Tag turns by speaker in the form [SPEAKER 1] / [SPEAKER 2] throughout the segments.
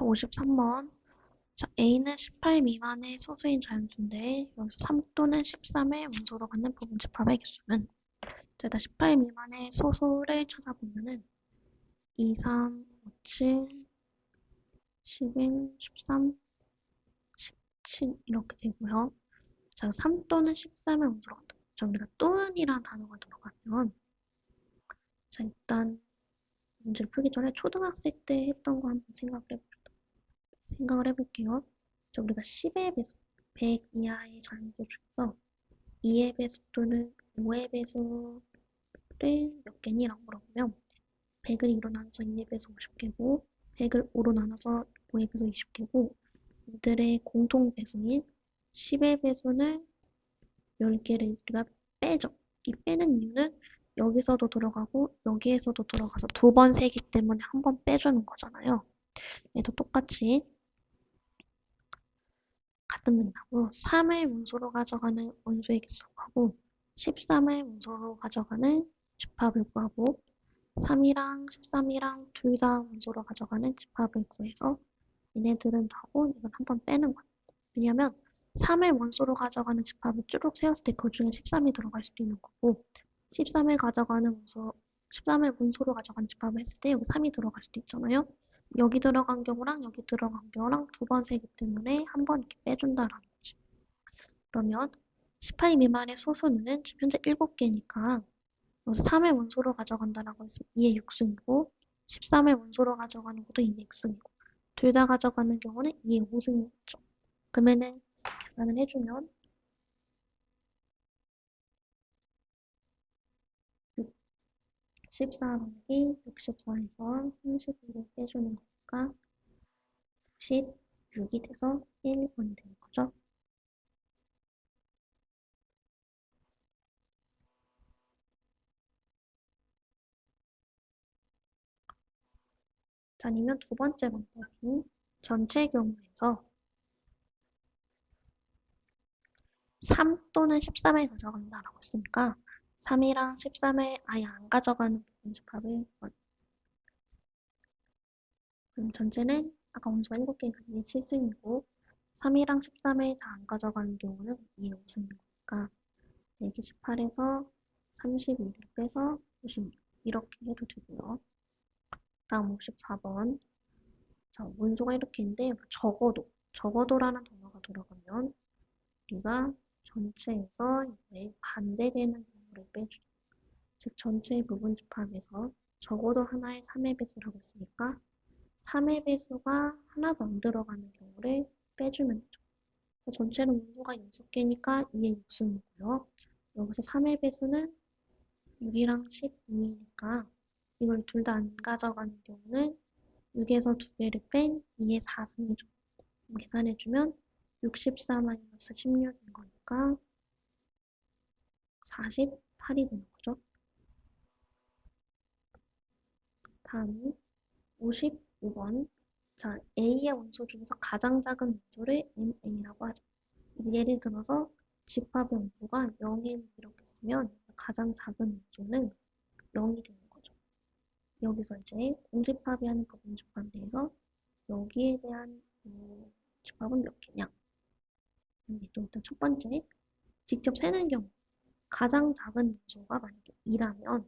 [SPEAKER 1] 자, 53번. 자, A는 18 미만의 소수인 자연수인데 여기서 3 또는 13의 원소로 갖는 부분집합의 개수는 자, 일단 18 미만의 소수를 찾아보면은 2, 3, 5, 7, 11, 13, 17 이렇게 되고요. 자, 3 또는 13의 원소로 갖다. 자, 우리가 또는이라는 단어가 들어가면 자, 일단 문제를 풀기 전에 초등학생 때 했던 거 한번 생각을 해볼게요. 자, 우리가 10의 배수, 100 이하의 자연수 중에서 2의 배수 또는 5의 배수를 몇 개니라고 물어보면 100을 2로 나눠서 2의 배수 50개고 100을 5로 나눠서 5의 배수 20개고 이들의 공통 배수인 10의 배수는 10개를 우리가 빼죠. 이 빼는 이유는 여기서도 들어가고 여기에서도 들어가서 두 번 세기 때문에 한 번 빼주는 거잖아요. 얘도 똑같이 같은 맥락으로 3의 원소로 가져가는 원소의 개수 구하고 13의 원소로 가져가는 집합을 구하고 3이랑 13이랑 둘 다 원소로 가져가는 집합을 구해서 얘네들은 나고 이건 한 번 빼는 거야. 왜냐면 3의 원소로 가져가는 집합을 쭉 세웠을 때 그 중에 13이 들어갈 수도 있는 거고 13을 가져가는 원소 13을 원소로 가져가는 집합을 했을 때 여기 3이 들어갈 수도 있잖아요. 여기 들어간 경우랑 여기 들어간 경우랑 두 번 세기 때문에 한 번 이렇게 빼준다라는 거지. 그러면 18 미만의 소수는 지금 현재 7개니까 여기서 3의 원소로 가져간다라고 했으면 2의 6승이고 13의 원소로 가져가는 것도 2의 6승이고 둘 다 가져가는 경우는 2의 5승이겠죠. 그러면은 계산을 해주면 64 더하기 64에서 32를 빼주는 거니까 96이 돼서 1번이 되는 거죠. 자, 아니면 두 번째 방법인 전체 경우에서 3 또는 13을 가져간다라고 했으니까 3이랑 13을 아예 안 가져가는 부분집합을 그럼 전체는 아까 원소가 7개니까 2의 7승이고 3이랑 13을 다 안 가져가는 경우는 2의 5승이니까 4개 18에서 32를 빼서 56 이렇게 해도 되고요. 다음 54번 자, 원소가 이렇게 있는데 적어도라는 단어가 들어가면 우리가 전체에서 이제 반대되는 부분을 빼주죠. 즉 전체의 부분 집합에서 적어도 하나의 3의 배수라고 했으니까 3의 배수가 하나도 안 들어가는 경우를 빼주면 되죠. 전체는 원소가 6개니까 2의 6승이고요. 여기서 3의 배수는 6이랑 12니까 이걸 둘 다 안 가져가는 경우는 6에서 2개를 뺀 2의 4승이죠. 계산해주면 64-16인 거니까 48이 되는 거죠. 다음이 55번. 자, A의 원소 중에서 가장 작은 원소를 MA라고 하죠. 예를 들어서 집합의 원소가 0인 이렇게 쓰면 가장 작은 원소는 0이 되는 거죠. 여기서 이제 공집합이 하는 부분 집합에 대해서 여기에 대한 집합은 몇 개냐? 또 일단 첫 번째, 직접 세는 경우 가장 작은 원소가 만약에 2라면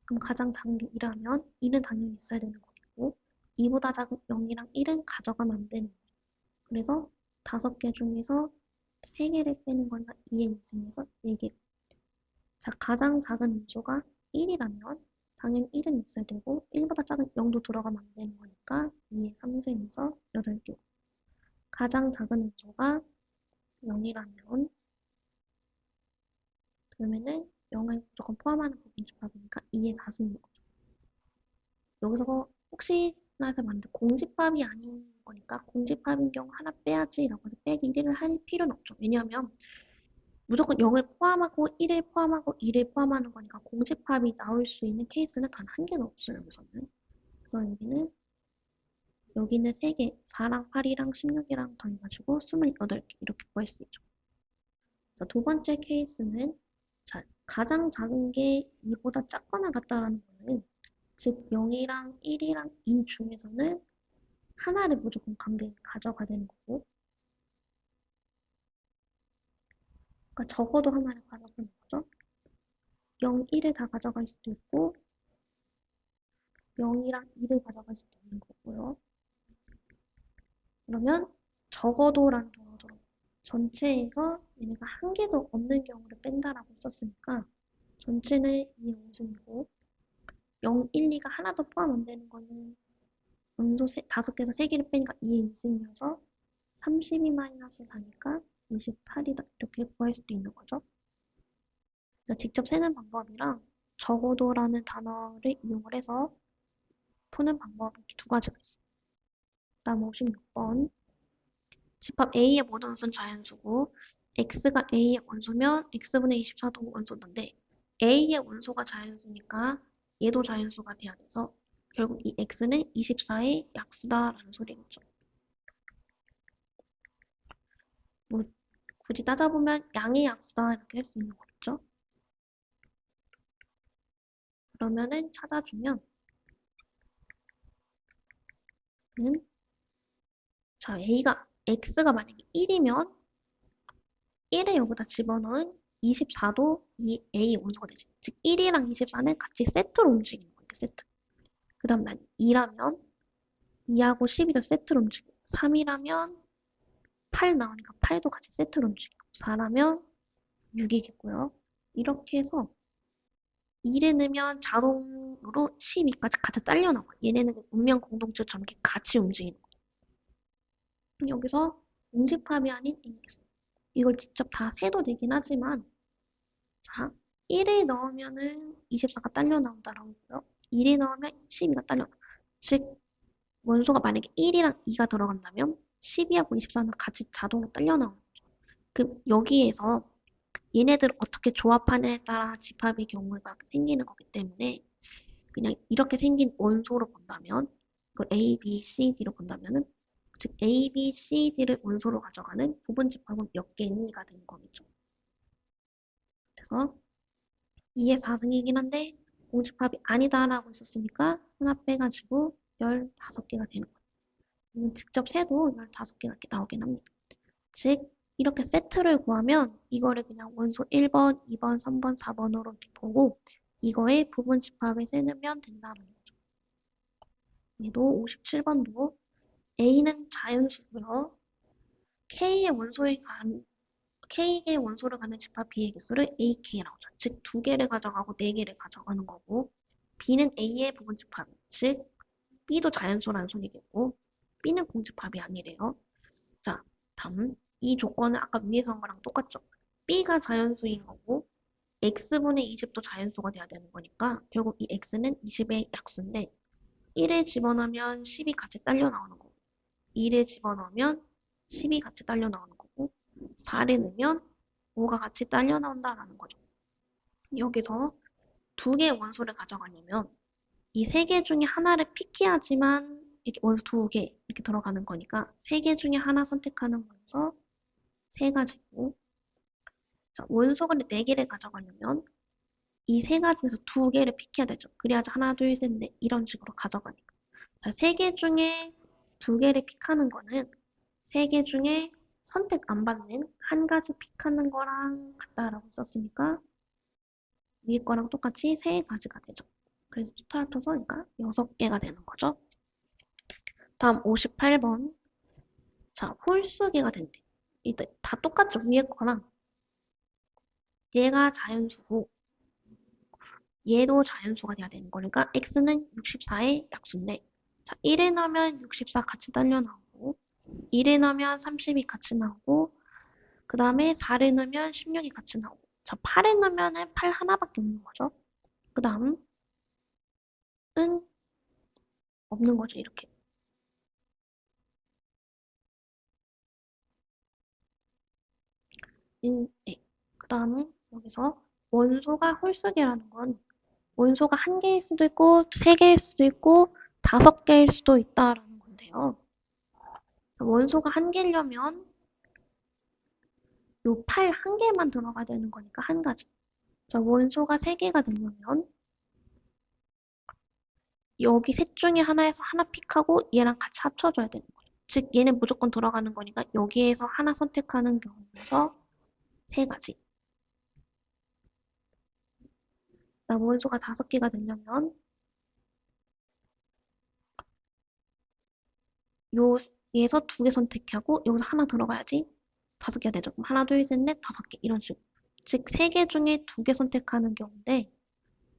[SPEAKER 1] 그럼 가장 작은 게 2라면 2는 당연히 있어야 되는 거고 2보다 작은 0이랑 1은 가져가면 안 되는 거죠. 그래서 5개 중에서 3개를 빼는 거니까 2의 2승에서 4개. 자, 가장 작은 원소가 1이라면 당연히 1은 있어야 되고 1보다 작은 0도 들어가면 안 되는 거니까 2의 3승에서 8개. 가장 작은 원소가 0이라면 그러면은 0을 무조건 포함하는 부분집합이니까 2의 4승인 거죠. 여기서 혹시나 해서 만든 공집합이 아닌 거니까 공집합인 경우 하나 빼야지라고 해서 빼기 1을 할 필요는 없죠. 왜냐하면 무조건 0을 포함하고 1을 포함하고 2를 포함하는 거니까 공집합이 나올 수 있는 케이스는 단 한 개는 없어요. 여기서는. 그래서 여기는 3개, 4랑 8이랑 16이랑 더해가지고 28개 이렇게 구할 수 있죠. 자, 두 번째 케이스는 자, 가장 작은 게 2보다 작거나 같다라는 거는 즉 0이랑 1이랑 2 중에서는 하나를 무조건 가져가야 되는 거고, 그러니까 적어도 하나를 가져가는 거죠. 0, 1을 다 가져갈 수도 있고, 0이랑 2를 가져갈 수도 있는 거고요. 그러면 적어도라는 단어 들어. 전체에서 얘네가 한 개도 없는 경우를 뺀다라고 썼으니까 전체는 2의 원순이고 0, 1, 2가 하나도 포함 안 되는 거는 원소 5개에서 3개를 빼니까 2의 2승이어서 32 마이너스 4니까 28이다. 이렇게 구할 수도 있는 거죠. 그러니까 직접 세는 방법이랑 적어도라는 단어를 이용을 해서 푸는 방법이 이렇게 두 가지가 있어요. 다음 56번. 집합 A의 모든 원소는 자연수고 x가 A의 원소면 x분의 24도 원소인데 A의 원소가 자연수니까 얘도 자연수가 돼야 돼서 결국 이 x는 24의 약수다라는 소리겠죠. 뭐 굳이 따져보면 양의 약수다 이렇게 할 수 있는 거겠죠. 그러면은 찾아주면 자 x가 만약에 1이면 1을 여기다 집어넣은 24도 이 A의 원소가 되지. 즉 1이랑 24는 같이 세트로 움직이는 거예요. 세트. 그 다음 난 2라면 2하고 12도 세트로 움직이고 3이라면 8 나오니까 8도 같이 세트로 움직이고 4라면 6이겠고요. 이렇게 해서 2를 넣으면 자동으로 12까지 같이 딸려 나와요. 얘네는 운명 공동체처럼 이렇게 같이 움직이는 거예요. 여기서 공집합이 아닌 AX. 이걸 직접 다 세도 되긴 하지만 자 1을 넣으면은 24가 딸려 나온다라고 했고요. 1을 넣으면 12가 딸려 나와요. 즉 원소가 만약에 1이랑 2가 들어간다면 12하고 24는 같이 자동으로 딸려 나오는 거죠. 그 여기에서 얘네들을 어떻게 조합하냐에 따라 집합의 경우가 생기는 거기 때문에 그냥 이렇게 생긴 원소로 본다면 이걸 A, B, C, D로 본다면은 즉 A, B, C, D를 원소로 가져가는 부분 집합은 몇 개니가 되는 거겠죠. 그래서 2의 4승이긴 한데 공집합이 아니다라고 했었으니까 하나 빼가지고 15개가 되는 거예요. 직접 세도 15개가 이렇게 나오긴 합니다. 즉 이렇게 세트를 구하면 이거를 그냥 원소 1번, 2번, 3번, 4번으로 이렇게 보고 이거의 부분 집합을 세면 된다는 거죠. 얘도 57번도 A는 자연수고요. K의 원소를 가는 집합 B의 개수를 AK라고 하죠. 즉, 2개를 가져가고 4개를 가져가는 거고 B는 A의 부분 집합, 즉 B도 자연수라는 소리겠고 B는 공집합이 아니래요. 자, 다음 이 조건은 아까 위에서 한 거랑 똑같죠. B가 자연수인 거고 X분의 20도 자연수가 돼야 되는 거니까 결국 이 X는 20의 약수인데 1을 집어넣으면 10이 같이 딸려 나오는 거고 2를 집어넣으면 10이 같이 딸려 나오는 거고 4를 넣으면 5가 같이 딸려 나온다라는 거죠. 여기서 두 개의 원소를 가져가려면 이 세 개 중에 하나를 픽해야지만 이렇게 원소 두 개 이렇게 들어가는 거니까 세 개 중에 하나 선택하는 거여서 세 가지고 자, 원소가 네 개를 가져가려면 이 세 가지 중에서 두 개를 픽해야 되죠. 그래야지 하나, 둘, 셋, 넷 이런 식으로 가져가니까. 자, 세 개 중에 두 개를 픽하는 거는 세 개 중에 선택 안 받는 한 가지 픽하는 거랑 같다라고 썼으니까 위에 거랑 똑같이 세 가지가 되죠. 그래서 토탈 합쳐서 그러니까 6개가 되는 거죠. 다음 58번. 자, 홀수개가 된대. 이때 다 똑같죠. 위에 거랑 얘가 자연수고 얘도 자연수가 돼야 되는 거니까 x는 64의 약수인데 자, 1에 넣으면 64 같이 딸려 나오고 1에 넣으면 32 같이 나오고 그 다음에 4를 넣으면 16이 같이 나오고 자, 8에 넣으면 8 하나밖에 없는 거죠. 그 다음은 없는 거죠. 이렇게. 네. 그 다음은 여기서 원소가 홀수개라는 건 원소가 한 개일 수도 있고 세 개일 수도 있고 5개일 수도 있다라는 건데요. 원소가 한 개려면 요 8 한 개만 들어가야 되는 거니까 한 가지. 자, 원소가 3개가 되려면 여기 셋 중에 하나에서 하나 픽하고 얘랑 같이 합쳐줘야 되는 거죠. 즉 얘는 무조건 들어가는 거니까 여기에서 하나 선택하는 경우에서 세 가지. 그다음 원소가 5개가 되려면 요 얘에서 2개 선택하고 여기서 하나 들어가야지 5개가 되죠. 그럼 하나, 둘, 셋, 넷, 5개 이런 식으로. 즉 3개 중에 2개 선택하는 경우인데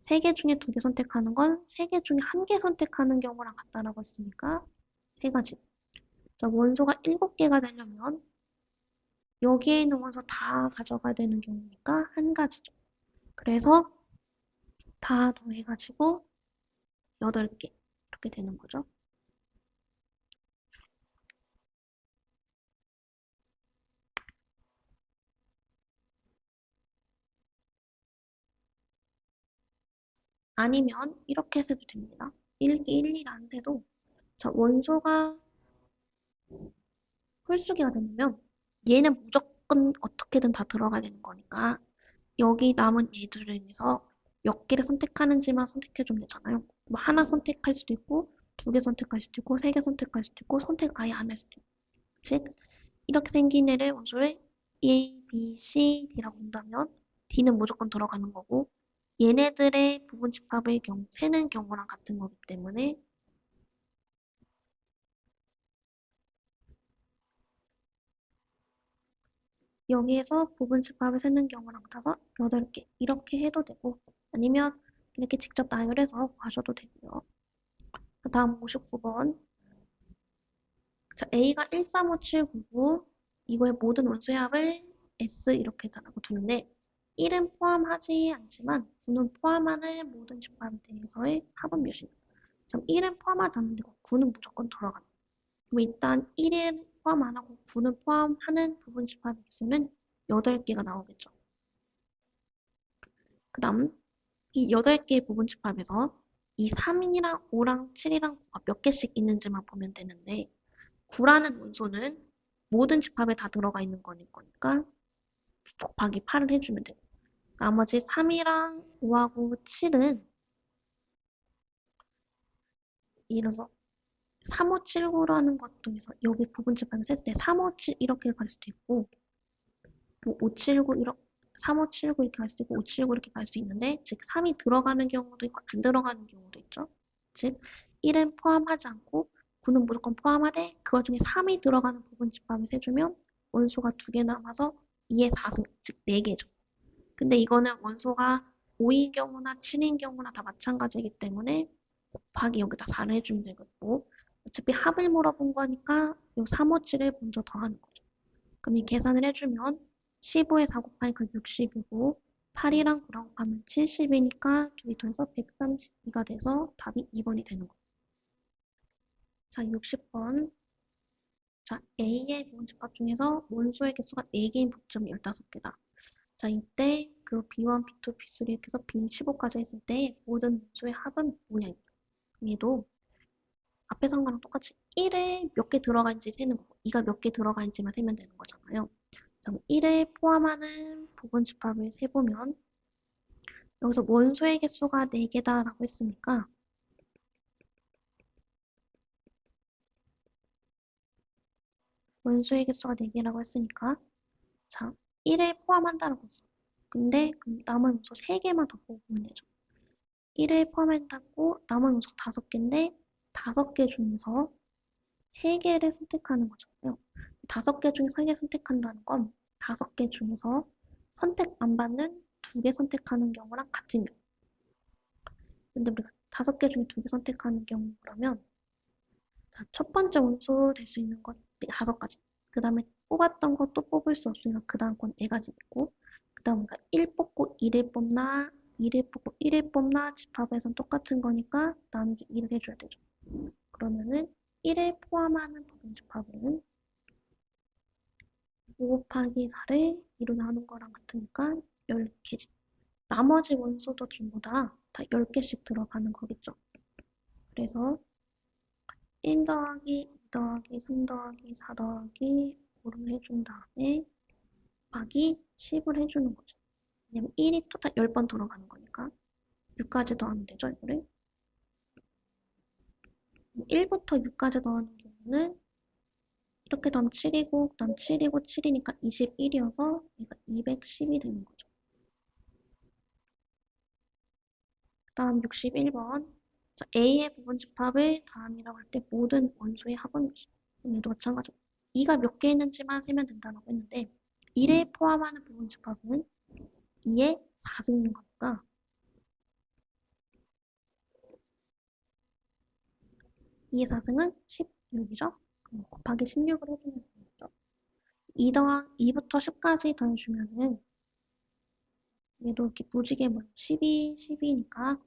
[SPEAKER 1] 3개 중에 2개 선택하는 건 3개 중에 1개 선택하는 경우랑 같다라고 했으니까 세 가지. 자, 원소가 7개가 되려면 여기에 있는 원소 다 가져가야 되는 경우니까 한 가지죠. 그래서 다 더해가지고 8개 이렇게 되는 거죠. 아니면 이렇게 해도 됩니다. 1기 1, 2안 세도 자, 원소가 홀수기가 되면 얘는 무조건 어떻게든 다 들어가야 되는 거니까 여기 남은 얘들을 위해서 몇 개를 선택하는지만 선택해주면 되잖아요. 뭐 하나 선택할 수도 있고 2개 선택할 수도 있고 3개 선택할 수도 있고 선택 아예 안 할 수도 있고 즉 이렇게 생긴 애를 원소를 A, B, C, D라고 본다면 D는 무조건 들어가는 거고 얘네들의 부분 집합의 경우 세는 경우랑 같은 거기 때문에 여기에서 부분 집합을 세는 경우랑 같아서 8개 이렇게 해도 되고 아니면 이렇게 직접 나열해서 구하셔도 되고요. 그 다음 59번 자, A가 1, 3, 5, 7, 9, 9 이거의 모든 원소의 합을 S 이렇게 라고 두는데 1은 포함하지 않지만 9는 포함하는 모든 집합에 대해서의 합은 몇이냐. 그럼 1은 포함하지 않는데 9는 무조건 들어간다. 그럼 일단 1을 포함 안 하고 9는 포함하는 부분 집합의 개수는 8개가 나오겠죠. 그 다음 이 8개의 부분 집합에서 이 3이랑 5랑 7이랑 9가 몇 개씩 있는지만 보면 되는데 9라는 원소는 모든 집합에 다 들어가 있는 거니까 곱하기 8을 해주면 돼요. 나머지 3이랑 5하고 7은 예를 들어서 3579라는 것도 있어. 여기 부분 집합을 셌을 때 357 이렇게 갈 수도 있고 뭐 579 이렇게 3579 이렇게 갈 수도 있고 579 이렇게 갈 수 있는데 즉 3이 들어가는 경우도 있고 안 들어가는 경우도 있죠. 즉 1은 포함하지 않고 9는 무조건 포함하되 그 와중에 3이 들어가는 부분 집합을 세주면 원소가 2개 남아서 2의 4승 즉 4개죠. 근데 이거는 원소가 5인 경우나 7인 경우나 다 마찬가지이기 때문에 곱하기 여기다 4를 해주면 되겠고 어차피 합을 물어본 거니까 이 3, 5, 7을 먼저 더하는 거죠. 그럼 이 계산을 해주면 15에 4 곱하니까 60이고 8이랑 9랑 곱하면 70이니까 둘이 더해서 132가 돼서 답이 2번이 되는 거예요. 자, 60번. 자, A의 부분집합 중에서 원소의 개수가 4개인 분점이 15개다. 자, 이때 그 B1, B2, B3 이렇게 해서 B15까지 했을 때 모든 원소의 합은 뭐냐. 얘도 앞에서 한 거랑 똑같이 1에 몇 개 들어가 있는지 세는 거고 2가 몇 개 들어가 있는지만 세면 되는 거잖아요. 그럼 1에 포함하는 부분 집합을 세보면 여기서 원소의 개수가 4개다라고 했으니까 원소의 개수가 4개라고 했으니까 자 1에 포함한다라고 했어. 근데 남은 원소 3개만 더 뽑으면 되죠. 1에 포함한다고 남은 원소 5개인데 5개 중에서 3개를 선택하는 거잖아요. 5개 중에 3개 선택한다는 건 5개 중에서 선택 안 받는 2개 선택하는 경우랑 같은 경우. 근데 우리가 5개 중에 2개 선택하는 경우 그러면 자, 첫 번째 원소 될 수 있는 건 5가지. 그 다음에 뽑았던 거 또 뽑을 수 없으니까 그 다음 건 4가지 있고 그 다음 우리가 1 뽑고 2를 뽑나 2를 뽑고 1을 뽑나 집합에선 똑같은 거니까 나누기 1을 해줘야 되죠. 그러면은 1을 포함하는 부분 집합은 5 곱하기 4를 2로 나눈 거랑 같으니까 10개지. 나머지 원소도 전부 다 10개씩 들어가는 거겠죠. 그래서 1 더하기 2 더하기 3 더하기 4 더하기 5를 해준 다음에 곱하기 10을 해주는 거죠. 왜냐면 1이 토탈 10번 들어가는 거니까 6까지 더하면 되죠, 이거를. 1부터 6까지 더하는 경우는 이렇게 더하면 7이고 그다음 7이고 7이니까 21이어서 얘가 210이 되는 거죠. 그다음 61번. A의 부분집합을 다음이라고 할 때 모든 원소의 합은 얘도 마찬가지고 2가 몇 개 있는지만 세면 된다고 했는데 1에 포함하는 부분집합은 2의 4승인 거니까 2의 4승은 16이죠. 곱하기 16을 해주면 되겠죠. 2부터 10까지 더해주면은 얘도 이렇게 무지개 12, 12니까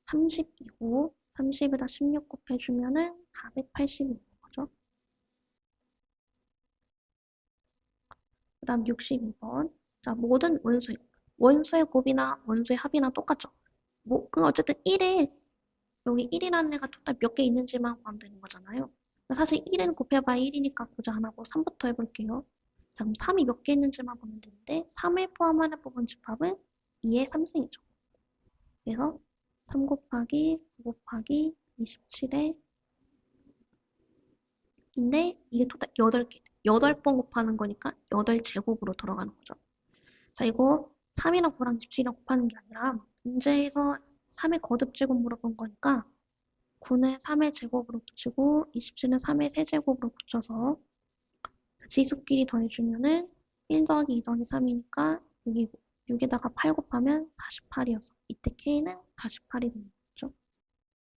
[SPEAKER 1] 30이고 30에다 16 곱해주면은 480이 되는 거죠. 그 다음 62번. 자, 모든 원소의 곱이나 원소의 합이나 똑같죠. 그 어쨌든 1에 여기 1이라는 애가 토탈 몇 개 있는지만 구하면 되는 거잖아요. 사실 1은 곱해봐야 1이니까 굳이 안 하고 3부터 해볼게요. 자, 그럼 3이 몇 개 있는지만 보면 되는데 3에 포함하는 부분 집합은 2의 3승이죠. 그래서 3 곱하기 9 곱하기 27에 인데 이게 토탈 8개. 8번 곱하는 거니까 8제곱으로 돌아가는 거죠. 자, 이거 3이랑 9랑 27이랑 곱하는 게 아니라 문제에서 3의 거듭제곱 물어본 거니까 9는 3의 제곱으로 붙이고 27은 3의 세제곱으로 붙여서 지수끼리 더해주면은 1 더하기 2 더하기 3이니까 여기 6에다가 8 곱하면 48이어서 이때 K는 48이 됩니다.